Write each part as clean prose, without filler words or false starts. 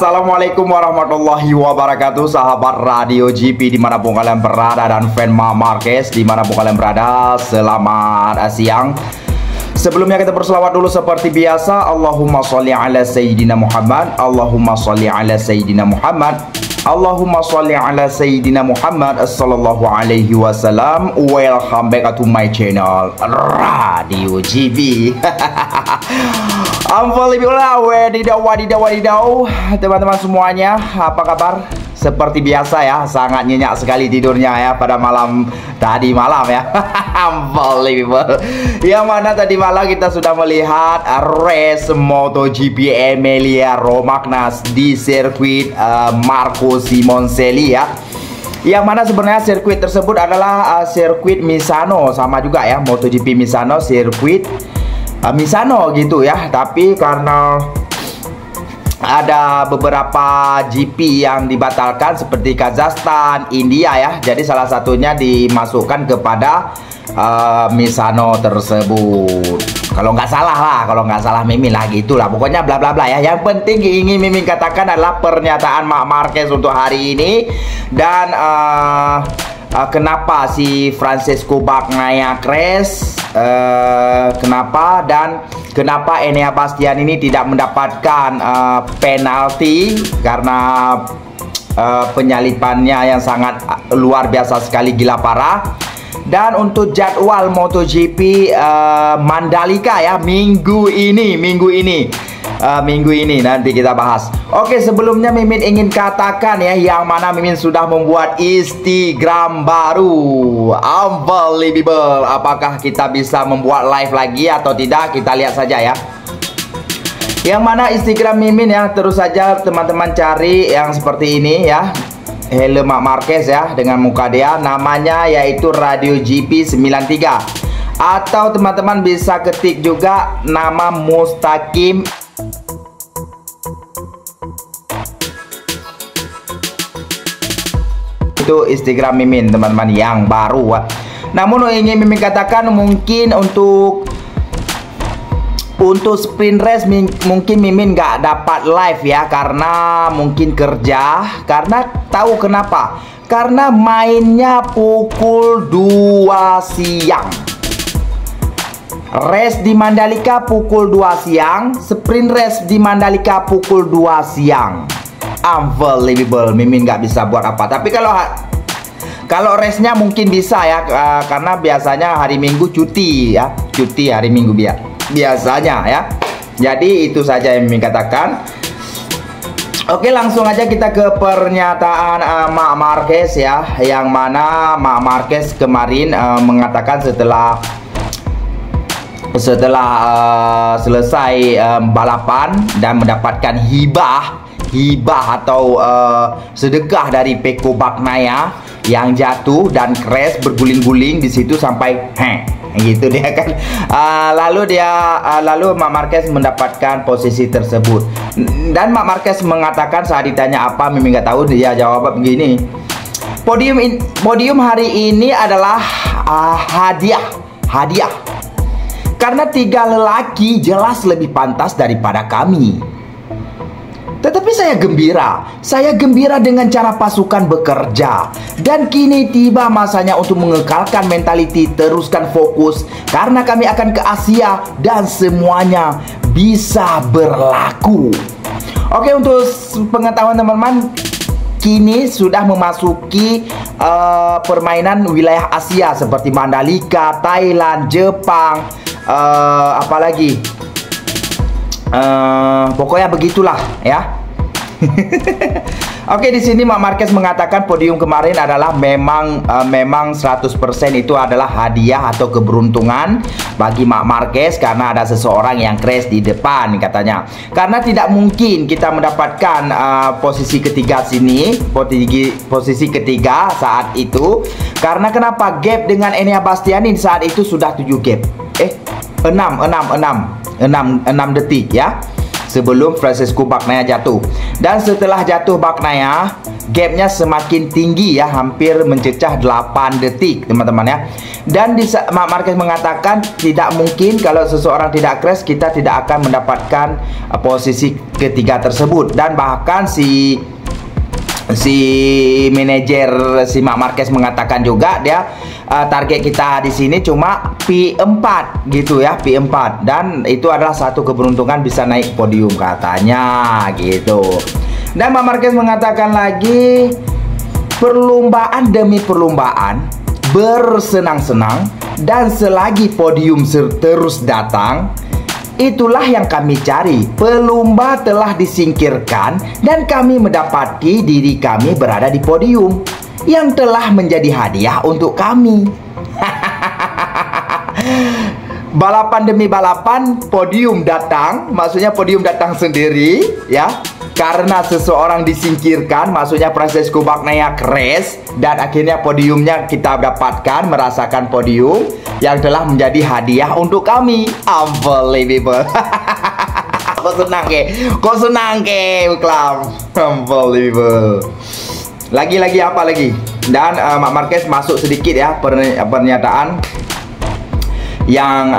Assalamualaikum warahmatullahi wabarakatuh, sahabat Radio GP dimanapun kalian berada dan fan Marc Marquez dimanapun kalian berada. Selamat siang. Sebelumnya kita berselawat dulu seperti biasa. Allahumma sholli ala Sayyidina Muhammad, Allahumma sholli ala Sayyidina Muhammad, Allahumma sholli ala Sayyidina Muhammad sallallahu alaihi wasallam. Welcome back to my channel Radio GB. Alhamdulillah, wadidaw teman-teman semuanya, apa kabar? Seperti biasa ya, sangat nyenyak sekali tidurnya ya pada malam tadi malam ya. Unbelievable. Yang mana tadi malam kita sudah melihat race MotoGP Emilia Romagna di sirkuit Marco Simoncelli ya. Yang mana sebenarnya sirkuit tersebut adalah sirkuit Misano, sama juga ya, MotoGP Misano, sirkuit Misano gitu ya. Tapi karena ada beberapa GP yang dibatalkan seperti Kazakhstan, India ya, jadi salah satunya dimasukkan kepada Misano tersebut. Kalau nggak salah Mimin lah gitulah, pokoknya bla bla bla ya. Yang penting ingin Mimin katakan adalah pernyataan Marc Marquez untuk hari ini. Dan kenapa si Francesco Bagnaia crash, kenapa, dan kenapa Enea Bastian ini tidak mendapatkan penalti karena penyalipannya yang sangat luar biasa sekali, gila parah. Dan untuk jadwal MotoGP Mandalika ya, minggu ini nanti kita bahas. Oke, sebelumnya Mimin ingin katakan ya, yang mana Mimin sudah membuat Instagram baru. Unbelievable. Apakah kita bisa membuat live lagi atau tidak? Kita lihat saja ya. Yang mana Instagram Mimin ya, terus saja teman-teman cari yang seperti ini ya. Hello Marc Marquez ya, dengan muka dia, namanya yaitu Radio GP 93. Atau teman-teman bisa ketik juga nama Mustaqim. Itu Instagram Mimin teman-teman yang baru. Namun ingin Mimin katakan, mungkin untuk sprint race mungkin Mimin nggak dapat live ya, karena mungkin kerja. Karena tahu kenapa? Karena mainnya pukul 2 siang. Race di Mandalika pukul 2 siang, sprint race di Mandalika pukul 2 siang. Unbelievable, Mimin nggak bisa buat apa. Tapi kalau race-nya mungkin bisa ya, karena biasanya hari Minggu cuti ya, cuti hari Minggu biasanya ya. Jadi itu saja yang Mimin katakan. Oke, langsung aja kita ke pernyataan Marc Marquez ya, yang mana Marc Marquez kemarin mengatakan setelah selesai balapan dan mendapatkan hibah atau sedekah dari Pecco Bagnaia yang jatuh dan crash berguling-guling di situ sampai gitu dia kan. Lalu Marc Marquez mendapatkan posisi tersebut. Dan Marc Marquez mengatakan saat ditanya apa, Mimin nggak tahu, dia jawab begini. Podium hari ini adalah hadiah. Karena 3 lelaki jelas lebih pantas daripada kami. Tetapi saya gembira dengan cara pasukan bekerja. Dan kini tiba masanya untuk mengekalkan mentaliti, teruskan fokus, karena kami akan ke Asia dan semuanya bisa berlaku. Oke, untuk pengetahuan teman-teman, kini sudah memasuki permainan wilayah Asia seperti Mandalika, Thailand, Jepang, apalagi pokoknya begitulah ya. Oke, di sini Marc Marquez mengatakan podium kemarin adalah memang 100% itu adalah hadiah atau keberuntungan bagi Marc Marquez, karena ada seseorang yang crash di depan katanya. Karena tidak mungkin kita mendapatkan posisi ketiga posisi ketiga saat itu. Karena kenapa? Gap dengan Enea Bastiani saat itu sudah 7 gap. 6 detik ya, sebelum Francesco Bagnaia jatuh. Dan setelah jatuh Bagnaia, gapnya semakin tinggi ya, hampir mencecah 8 detik teman-teman ya. Dan Mark Marquez mengatakan tidak mungkin kalau seseorang tidak crash kita tidak akan mendapatkan posisi ketiga tersebut. Dan bahkan si manajer si Mark Marquez mengatakan juga dia target kita di sini cuma P4 gitu ya, P4, dan itu adalah satu keberuntungan bisa naik podium katanya gitu. Dan Mark Marquez mengatakan lagi, perlombaan demi perlombaan, bersenang-senang, dan selagi podium terus datang, itulah yang kami cari. Pelumba telah disingkirkan dan kami mendapati diri kami berada di podium yang telah menjadi hadiah untuk kami. Balapan demi balapan, podium datang, maksudnya podium datang sendiri ya. Karena seseorang disingkirkan, maksudnya Francesco Bagnaia crash, dan akhirnya podiumnya kita dapatkan, merasakan podium yang telah menjadi hadiah untuk kami. Unbelievable. Kok senang ke Klam. Unbelievable. Lagi apa lagi? Dan Mark Marquez masuk sedikit ya pernyataan yang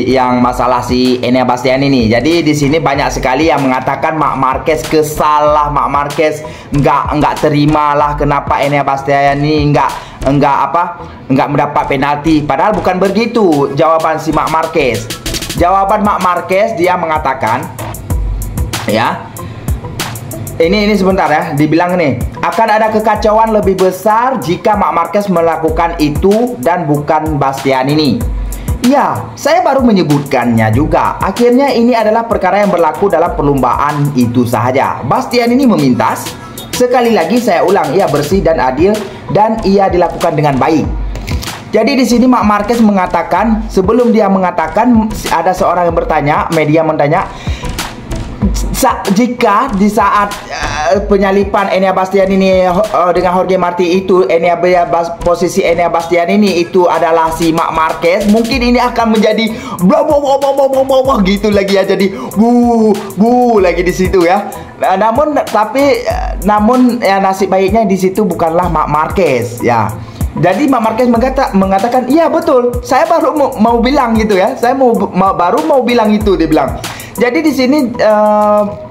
yang masalah si Enea Bastian ini. Jadi di sini banyak sekali yang mengatakan Mark Marquez kesal lah, Mark Marquez nggak terima lah kenapa Enea Bastian ini nggak mendapat penalti. Padahal bukan begitu jawaban si Mark Marquez. Jawaban Mark Marquez, dia mengatakan ya, ini sebentar ya, dibilang nih, akan ada kekacauan lebih besar jika Mark Marquez melakukan itu dan bukan Bastian ini. Ya, saya baru menyebutkannya juga. Akhirnya ini adalah perkara yang berlaku dalam perlombaan itu saja. Bastian ini memintas. Sekali lagi saya ulang, ia bersih dan adil dan ia dilakukan dengan baik. Jadi di sini Mark Marquez mengatakan, sebelum dia mengatakan, ada seorang yang bertanya, media bertanya, jika di saat penyalipan Enea Bastian ini dengan Jorge Martin itu posisi Enea Bastian ini itu adalah si Mark Marquez, mungkin ini akan menjadi gitu lagi ya, jadi lagi di situ ya. Namun ya nasib baiknya di situ bukanlah Mark Marquez ya. Jadi Mark Marquez mengatakan, iya betul, saya baru mau bilang gitu ya, saya baru mau bilang itu, dia bilang. Jadi di sini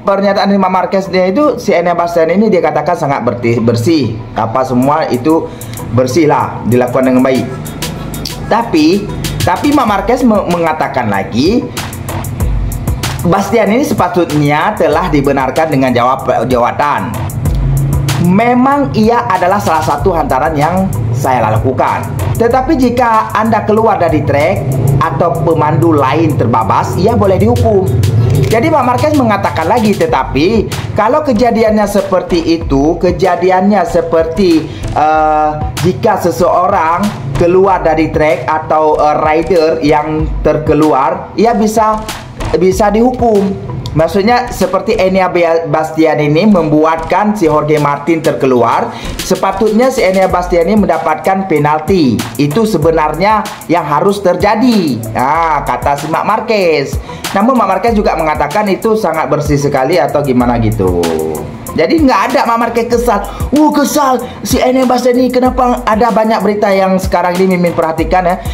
pernyataan Mark Marquez dia itu, si Enea Bastian ini dia katakan sangat bersih, apa semua itu bersih lah, dilakukan dengan baik. Tapi Mark Marquez mengatakan lagi, Bastian ini sepatutnya telah dibenarkan dengan jawatan. Memang ia adalah salah satu hantaran yang saya lakukan. Tetapi jika Anda keluar dari trek atau pemandu lain terbabas, ia boleh dihukum. Jadi Mark Marquez mengatakan lagi, tetapi kalau kejadiannya seperti itu, jika seseorang keluar dari trek atau rider yang terkeluar, ia bisa dihukum. Maksudnya seperti Enea Bastian ini membuatkan si Jorge Martin terkeluar, sepatutnya si Enea Bastian ini mendapatkan penalti. Itu sebenarnya yang harus terjadi. Nah, kata si Mark Marquez. Namun Mark Marquez juga mengatakan itu sangat bersih sekali atau gimana gitu. Jadi nggak ada Mark Marquez kesal. Kesal si Enea Bastian ini. Kenapa ada banyak berita yang sekarang ini Mimin perhatikan ya.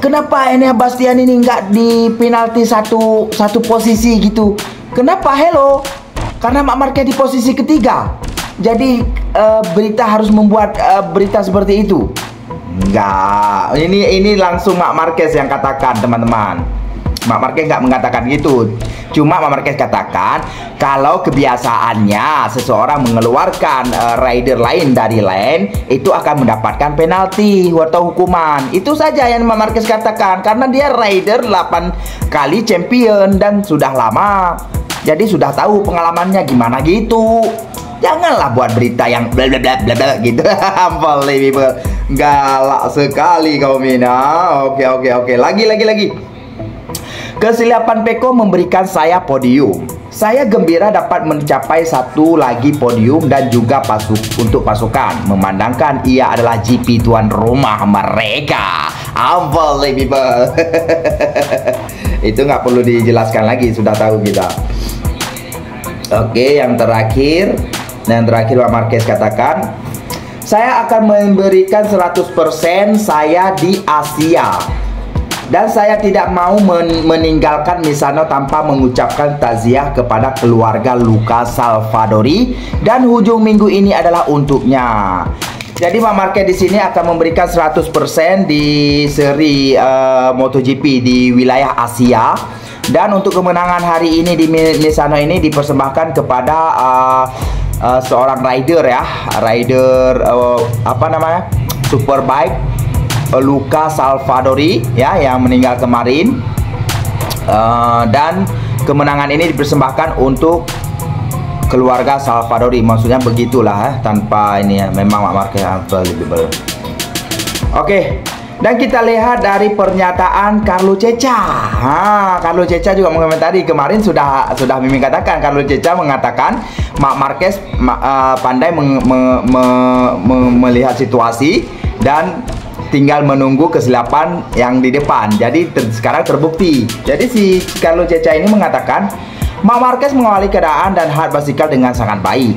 Kenapa Enea Bastian ini nggak di penalti satu posisi gitu? Kenapa? Hello? Karena Mark Marquez di posisi ketiga. Jadi berita harus membuat berita seperti itu. Enggak. Ini langsung Mark Marquez yang katakan, teman-teman. Mark Marquez nggak mengatakan gitu. Cuma Mark Marquez katakan kalau kebiasaannya seseorang mengeluarkan rider lain dari lane itu akan mendapatkan penalti atau hukuman. Itu saja yang Mark Marquez katakan, karena dia rider 8 kali champion dan sudah lama. Jadi sudah tahu pengalamannya gimana gitu. Janganlah buat berita yang bla bla bla bla bla gitu. Unbelievable. Galak sekali kau Mina. Oke. Lagi. Kesilapan Peko memberikan saya podium. Saya gembira dapat mencapai satu lagi podium dan juga untuk pasukan, memandangkan ia adalah GP tuan rumah mereka. Unbelievable. Itu nggak perlu dijelaskan lagi, sudah tahu kita. Oke, yang terakhir Dan terakhir Marc Marquez katakan, saya akan memberikan 100% saya di Asia. Dan saya tidak mau meninggalkan Misano tanpa mengucapkan takziah kepada keluarga Luca Salvadori. Dan hujung minggu ini adalah untuknya. Jadi Marc Marquez di sini akan memberikan 100% di seri MotoGP di wilayah Asia. Dan untuk kemenangan hari ini di Misano ini dipersembahkan kepada seorang rider ya, apa namanya, Superbike Luca Salvadori ya, yang meninggal kemarin. Dan kemenangan ini dipersembahkan untuk keluarga Salvadori, maksudnya begitulah tanpa ini ya, memang Marc Marquez unbelievable. Oke, dan kita lihat dari pernyataan Carlo Ceca. Carlo Ceca juga mengomentari kemarin, sudah Mimin katakan, Carlo Ceca mengatakan Marc Marquez pandai melihat situasi dan tinggal menunggu kesilapan yang di depan. Jadi sekarang terbukti. Jadi si Carlo Ceca ini mengatakan Marc Marquez mengawali keadaan dan hard basikal dengan sangat baik.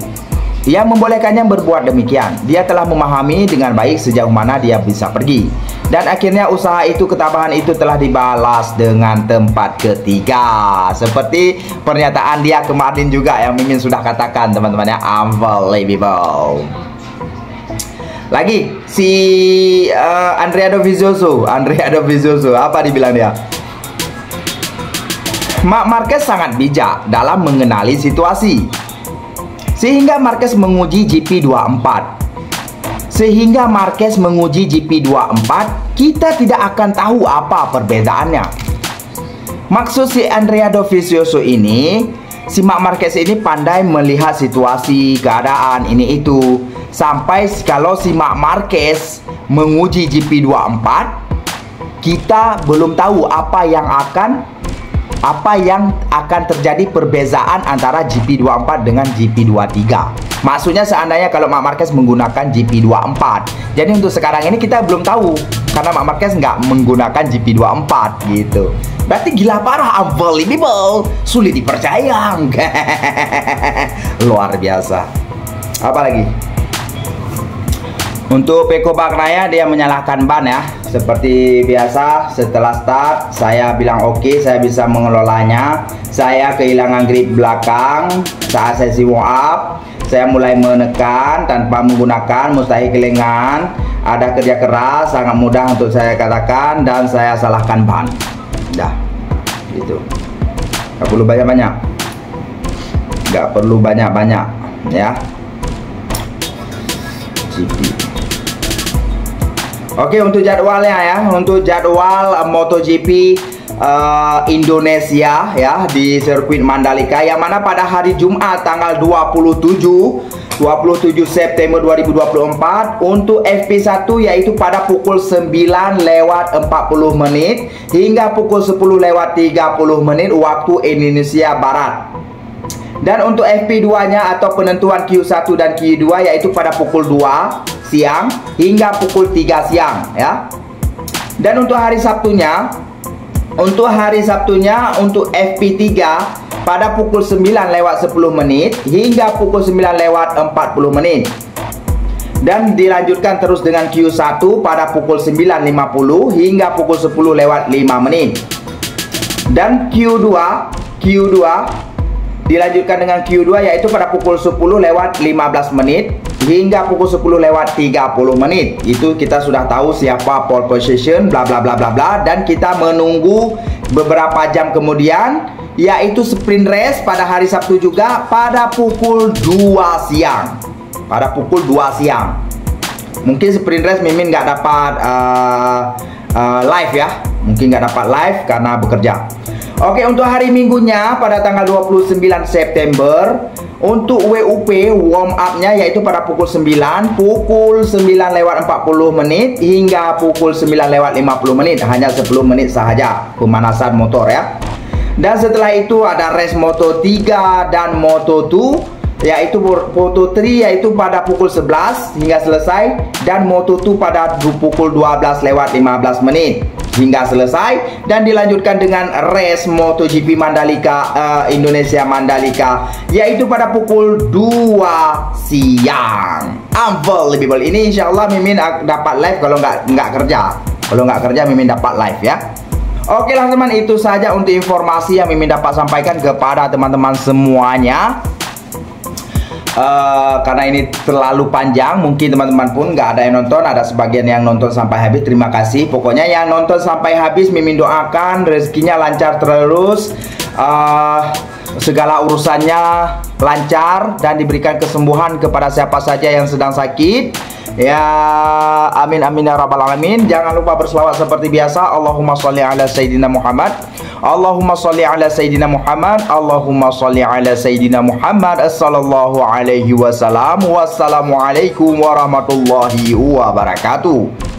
Ia membolehkannya berbuat demikian. Dia telah memahami dengan baik sejauh mana dia bisa pergi. Dan akhirnya usaha itu, ketabahan itu telah dibalas dengan tempat ketiga. Seperti pernyataan dia kemarin juga yang Mimin sudah katakan teman-teman ya, unbelievable. Lagi si Andrea Dovizioso apa dibilang dia? Marc Marquez sangat bijak dalam mengenali situasi, sehingga Marquez menguji GP24. Kita tidak akan tahu apa perbedaannya. Maksud si Andrea Dovizioso ini, si Marc Marquez ini pandai melihat situasi, keadaan ini itu. Sampai kalau si Marc Marquez menguji GP24, kita belum tahu apa yang akan terjadi perbezaan antara GP24 dengan GP23. Maksudnya seandainya kalau Marc Marquez menggunakan GP24. Jadi untuk sekarang ini kita belum tahu, karena Marc Marquez nggak menggunakan GP24 gitu. Berarti gila parah, unbelievable, sulit dipercaya. Luar biasa. Apa lagi? Untuk Pecco Bagnaia, dia menyalahkan ban ya. Seperti biasa, setelah start saya bilang oke, saya bisa mengelolanya. Saya kehilangan grip belakang saat sesi warm up. Saya mulai menekan tanpa menggunakan mustahil kelengan. Ada kerja keras, sangat mudah untuk saya katakan, dan saya salahkan ban. Dah, gitu. Gak perlu banyak-banyak. Ya. GP. Oke, untuk jadwalnya ya, untuk jadwal MotoGP Indonesia ya di sirkuit Mandalika, yang mana pada hari Jumat tanggal 27 September 2024 untuk FP1 yaitu pada pukul 9:40 hingga pukul 10:30 waktu Indonesia Barat. Dan untuk FP2-nya atau penentuan Q1 dan Q2 yaitu pada pukul 2 siang hingga pukul 3 siang ya. Dan untuk hari Sabtunya untuk FP3 pada pukul 9:10 hingga pukul 9:40. Dan dilanjutkan terus dengan Q1 pada pukul 9:50 hingga pukul 10:05. Dan Q2 dilanjutkan dengan Q2 yaitu pada pukul 10:15 hingga pukul 10:30. Itu kita sudah tahu siapa pole position bla bla bla bla bla. Dan kita menunggu beberapa jam kemudian yaitu sprint race pada hari Sabtu juga pada pukul 2 siang. Mungkin sprint race Mimin nggak dapat live ya. Mungkin nggak dapat live karena bekerja. Oke, untuk hari Minggunya pada tanggal 29 September untuk WUP warm up-nya yaitu pada pukul 9:40 hingga pukul 9:50. Hanya 10 menit sahaja pemanasan motor ya. Dan setelah itu ada race Moto3 dan Moto2 yaitu Moto3 yaitu pada pukul 11 hingga selesai, dan Moto2 pada pukul 12:15. hingga selesai dan dilanjutkan dengan race MotoGP Mandalika Indonesia Mandalika, yaitu pada pukul 2 siang. Unbelievable. Ini insya Allah Mimin dapat live kalau nggak kerja. Kalau nggak kerja Mimin dapat live ya. Oke lah teman, itu saja untuk informasi yang Mimin dapat sampaikan kepada teman-teman semuanya. Karena ini terlalu panjang, mungkin teman-teman pun nggak ada yang nonton, ada sebagian yang nonton sampai habis. Terima kasih. Pokoknya yang nonton sampai habis, Mimin doakan rezekinya lancar terus, segala urusannya lancar dan diberikan kesembuhan kepada siapa saja yang sedang sakit. Ya, amin amin ya rabbal alamin. Jangan lupa berselawat seperti biasa. Allahumma sholli ala sayyidina Muhammad. Allahumma sholli ala sayyidina Muhammad. Allahumma sholli ala sayyidina Muhammad. Sallallahu alaihi wasallam. Wassalamualaikum warahmatullahi wabarakatuh.